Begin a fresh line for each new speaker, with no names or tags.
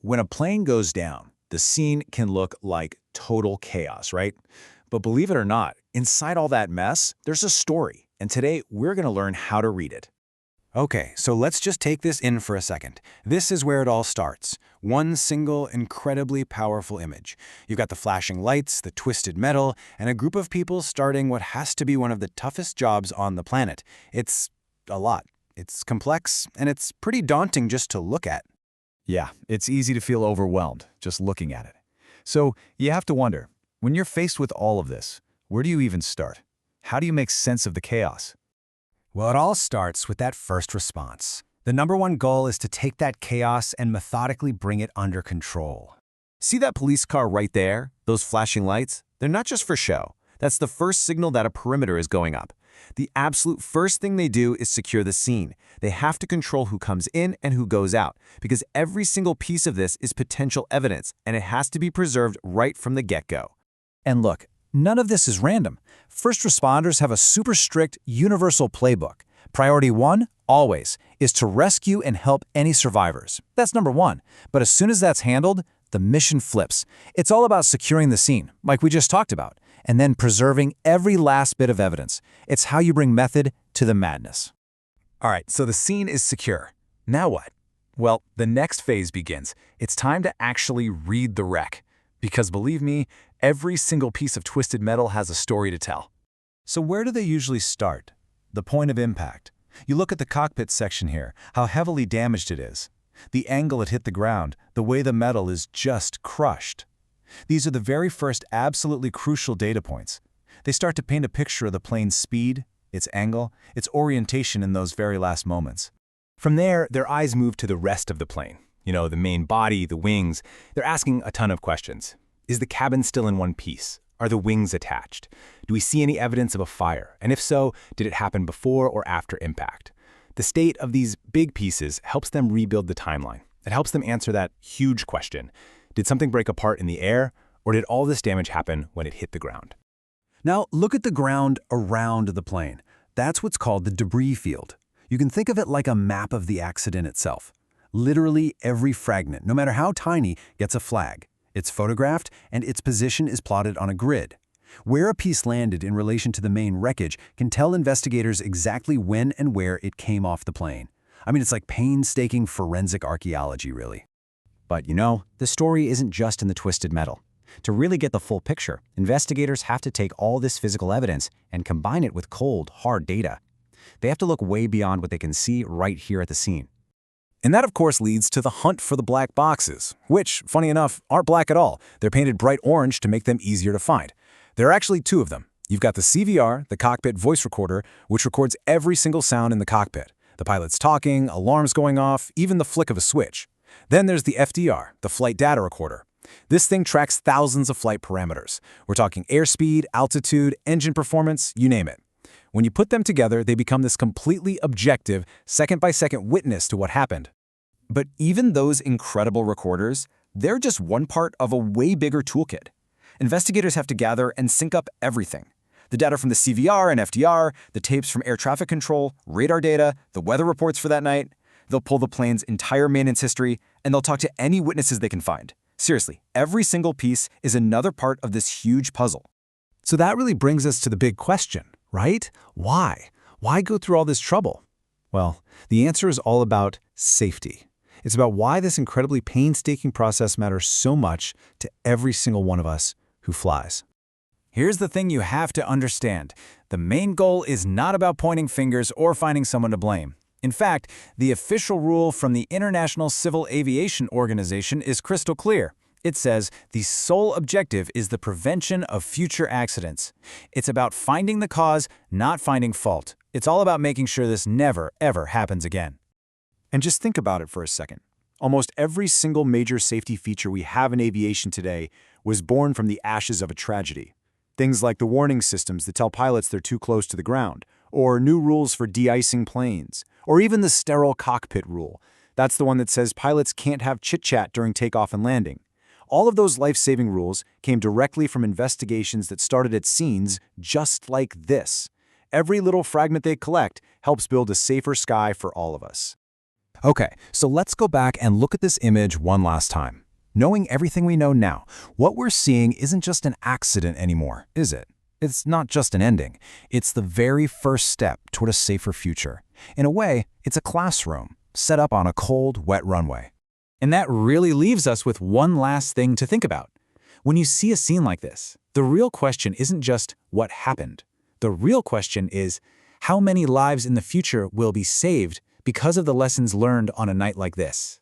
When a plane goes down, the scene can look like total chaos, right? But believe it or not, inside all that mess, there's a story, and today we're going to learn how to read it.
Okay, so let's just take this in for a second. This is where it all starts. One single, incredibly powerful image. You've got the flashing lights, the twisted metal, and a group of people starting what has to be one of the toughest jobs on the planet. It's a lot. It's complex, and it's pretty daunting just to look at.
Yeah, it's easy to feel overwhelmed just looking at it. So you have to wonder, when you're faced with all of this, where do you even start? How do you make sense of the chaos?
Well, it all starts with that first response. The number one goal is to take that chaos and methodically bring it under control.
See that police car right there? Those flashing lights? They're not just for show. That's the first signal that a perimeter is going up. The absolute first thing they do is secure the scene. They have to control who comes in and who goes out, because every single piece of this is potential evidence, and it has to be preserved right from the get-go.
And look, none of this is random. First responders have a super strict, universal playbook. Priority 1, always, is to rescue and help any survivors. That's number 1. But as soon as that's handled, the mission flips. It's all about securing the scene, like we just talked about, and then preserving every last bit of evidence. It's how you bring method to the madness.
All right, so the scene is secure. Now what?
Well, the next phase begins. It's time to actually read the wreck. Because believe me, every single piece of twisted metal has a story to tell. So where do they usually start? The point of impact. You look at the cockpit section here, how heavily damaged it is. The angle it hit the ground, the way the metal is just crushed. These are the very first absolutely crucial data points. They start to paint a picture of the plane's speed, its angle, its orientation in those very last moments. From there, their eyes move to the rest of the plane. You know, the main body, the wings. They're asking a ton of questions. Is the cabin still in one piece? Are the wings attached? Do we see any evidence of a fire? And if so, did it happen before or after impact? The state of these big pieces helps them rebuild the timeline. It helps them answer that huge question. Did something break apart in the air, or did all this damage happen when it hit the ground?
Now, look at the ground around the plane. That's what's called the debris field. You can think of it like a map of the accident itself. Literally every fragment, no matter how tiny, gets a flag. It's photographed, and its position is plotted on a grid. Where a piece landed in relation to the main wreckage can tell investigators exactly when and where it came off the plane. I mean, it's like painstaking forensic archaeology, really.
But you know, the story isn't just in the twisted metal. To really get the full picture, investigators have to take all this physical evidence and combine it with cold, hard data. They have to look way beyond what they can see right here at the scene.
And that, of course, leads to the hunt for the black boxes, which, funny enough, aren't black at all. They're painted bright orange to make them easier to find. There are actually 2 of them. You've got the CVR, the cockpit voice recorder, which records every single sound in the cockpit. The pilot's talking, alarms going off, even the flick of a switch. Then there's the FDR, the flight data recorder. This thing tracks thousands of flight parameters. We're talking airspeed, altitude, engine performance, you name it. When you put them together, they become this completely objective, second-by-second witness to what happened.
But even those incredible recorders, they're just one part of a way bigger toolkit. Investigators have to gather and sync up everything. The data from the CVR and FDR, the tapes from air traffic control, radar data, the weather reports for that night. They'll pull the plane's entire maintenance history, and they'll talk to any witnesses they can find. Seriously, every single piece is another part of this huge puzzle.
So that really brings us to the big question, right? Why? Why go through all this trouble? Well, the answer is all about safety. It's about why this incredibly painstaking process matters so much to every single one of us who flies. Here's the thing you have to understand. The main goal is not about pointing fingers or finding someone to blame. In fact, the official rule from the International Civil Aviation Organization is crystal clear. It says the sole objective is the prevention of future accidents. It's about finding the cause, not finding fault. It's all about making sure this never, ever happens again. And just think about it for a second. Almost every single major safety feature we have in aviation today was born from the ashes of a tragedy. Things like the warning systems that tell pilots they're too close to the ground, or new rules for de-icing planes, or even the sterile cockpit rule. That's the one that says pilots can't have chit-chat during takeoff and landing. All of those life-saving rules came directly from investigations that started at scenes just like this. Every little fragment they collect helps build a safer sky for all of us.
Okay, so let's go back and look at this image one last time. Knowing everything we know now, what we're seeing isn't just an accident anymore, is it? It's not just an ending. It's the very first step toward a safer future. In a way, it's a classroom set up on a cold, wet runway.
And that really leaves us with one last thing to think about. When you see a scene like this, the real question isn't just what happened. The real question is, how many lives in the future will be saved because of the lessons learned on a night like this?